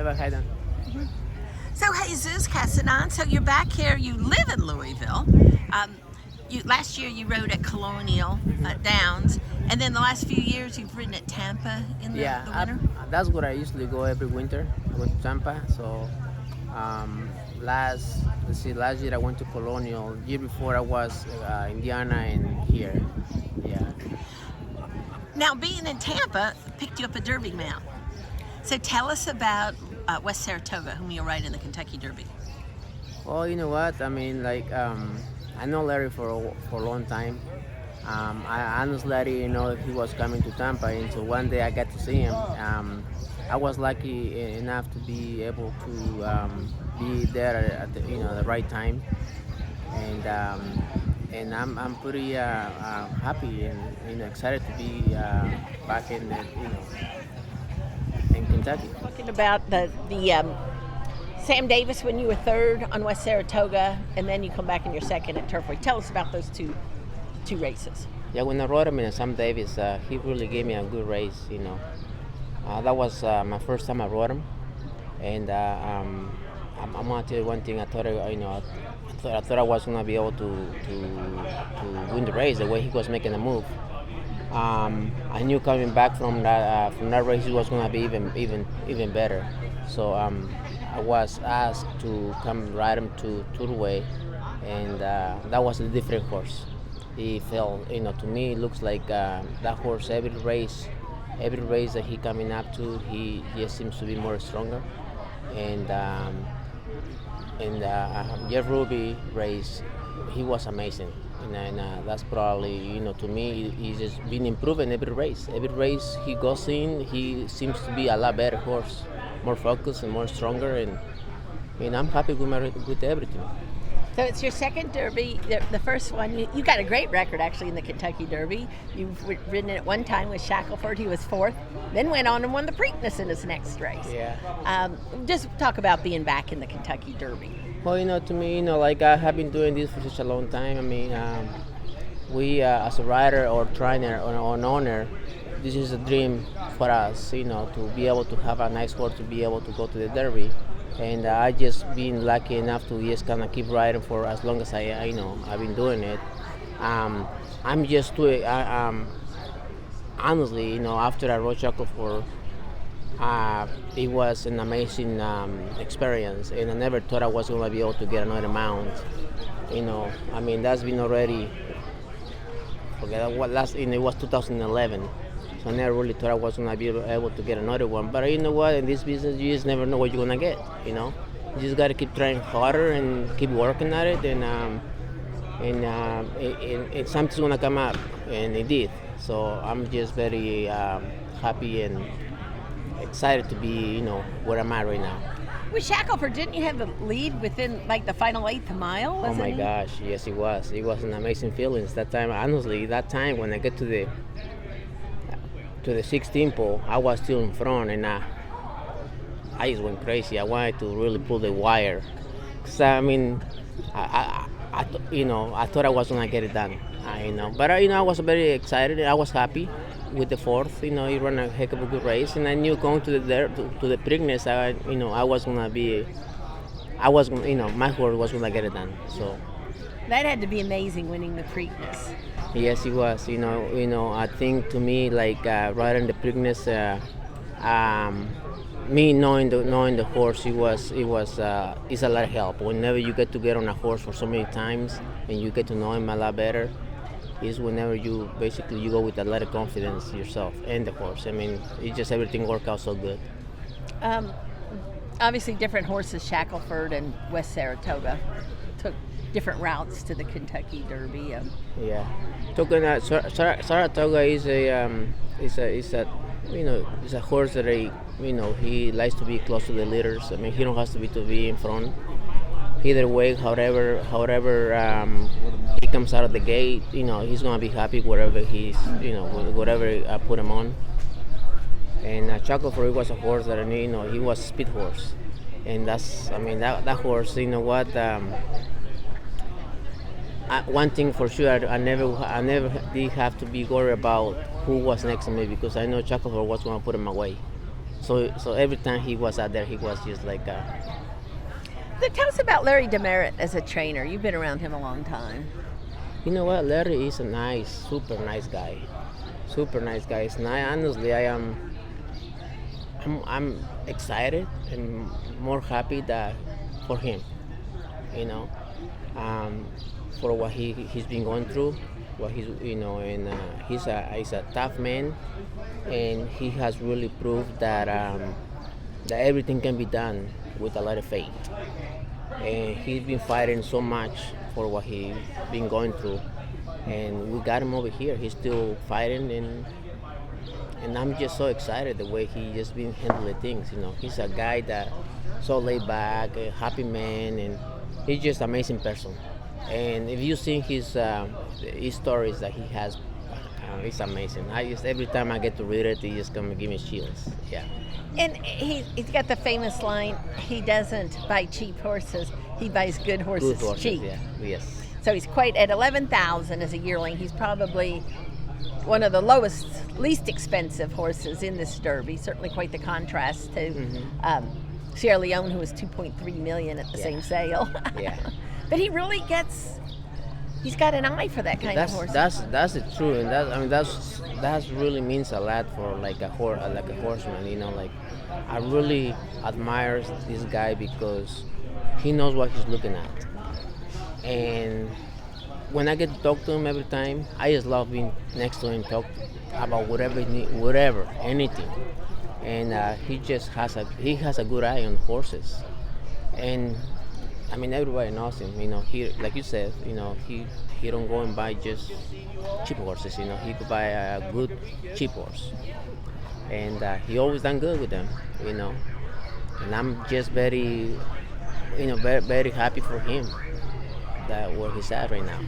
never had them. So Jesus Castanon, so you're back here. You live in Louisville. Last year you rode at Colonial Downs, and then the last few years you've ridden at Tampa in the winter. That's where I usually go every winter. I go to Tampa. So last year I went to Colonial. Year before I was Indiana and here. Yeah. Now being in Tampa picked you up a Derby mount. So tell us about West Saratoga, whom you'll ride in the Kentucky Derby. Well, you know what? I mean, I know Larry for a long time. I honestly Larry, he was coming to Tampa, and so one day I got to see him. I was lucky enough to be able to be there at the right time, and I'm pretty happy and excited to be back in Kentucky. Talking about the Sam Davis when you were third on West Saratoga, and then you come back in your second at Turfway. Tell us about those two races. Yeah, when I rode him in Sam Davis, he really gave me a good race. That was my first time I rode him, and I'm gonna tell you one thing. I thought I was gonna be able to win the race the way he was making the move. I knew coming back from that race it was gonna be even better. So I was asked to come ride him to Turway, and that was a different horse. He felt, to me, it looks like that horse every race that he coming up to, he just seems to be more stronger. And Jeff Ruby race, he was amazing. And that's probably, to me, he's just been improving every race. Every race he goes in, he seems to be a lot better horse, more focused and more stronger. And I'm happy with everything. So it's your second Derby. The first one, you got a great record actually in the Kentucky Derby. You've ridden it one time with Shackleford. He was fourth. Then went on and won the Preakness in his next race. Yeah. Just talk about being back in the Kentucky Derby. Well, to me, I have been doing this for such a long time. I mean, we as a rider or trainer or an owner, this is a dream for us, to be able to have a nice horse to be able to go to the Derby. And I just been lucky enough to just kind of keep riding for as long as I've been doing it. I'm just doing, honestly, after I rode Shackleford, it was an amazing experience, and I never thought I was going to be able to get another mount. I mean, that's been already, it was 2011. So I never really thought I was going to be able to get another one. But you know what? In this business, you just never know what you're going to get, You just got to keep trying harder and keep working at it. And something's going to come up. And it did. So I'm just very happy and excited to be, where I'm at right now. With Shackleford, didn't you have the lead within the final eighth mile? Oh my gosh, yes, it was. It was an amazing feeling. That time, honestly, when I get to the 16 pole, I was still in front, and I just went crazy. I wanted to really pull the wire, cause I mean, I thought I was gonna get it done. But I was very excited. I was happy with the fourth. He ran a heck of a good race, and I knew going to the Preakness, my horse was gonna get it done. So that had to be amazing, winning the Preakness. Yes, it was. I think to me, riding the Preakness, me knowing the horse, it's a lot of help. Whenever you get on a horse for so many times and you get to know him a lot better, is whenever you go with a lot of confidence yourself and the horse. I mean, it just everything worked out so good. Obviously, different horses, Shackleford and West Saratoga, took different routes to the Kentucky Derby. Yeah, Saratoga is a horse that he likes to be close to the leaders. I mean, he don't have to be in front. Either way, however he comes out of the gate, he's gonna be happy wherever whatever I put him on. And Shackleford was a horse that he was a speed horse, and that horse. You know what? One thing for sure, I never did have to be worried about who was next to me, because I know Shackleford was going to put him away. So every time he was out there, he was just like, So tell us about Larry Demeritte as a trainer. You've been around him a long time. you know what, Larry is a nice, super nice guy, super nice guy. And honestly, I'm excited and more happy that for him, you know, for what he's been going through, what he's and he's a tough man, and he has really proved that everything can be done with a lot of faith. And he's been fighting so much for what he's been going through, and we got him over here. He's still fighting, and I'm just so excited the way he just been handling things. He's a guy that so laid back, a happy man, and he's just an amazing person. And if you see his stories that he has, it's amazing. I just every time I get to read it, he just come and give me chills. Yeah. And he's got the famous line, he doesn't buy cheap horses, he buys good horses, Good horses, cheap. yeah. Yes. So he's quite at 11,000 as a yearling. He's probably one of the least expensive horses in this Derby. Certainly quite the contrast to Sierra Leone, who was 2.3 million at the same sale. Yeah. But he really he's got an eye for that kind of horse. That's the truth, and that really means a lot for like a horseman. Like I really admire this guy because he knows what he's looking at. And when I get to talk to him every time, I just love being next to him, talk about whatever, anything. And he has a good eye on horses. And I mean, everybody knows him. He, like you said, he don't go and buy just cheap horses. He could buy a good cheap horse, and he always done good with them. And I'm just very, very happy for him that where he's at right now.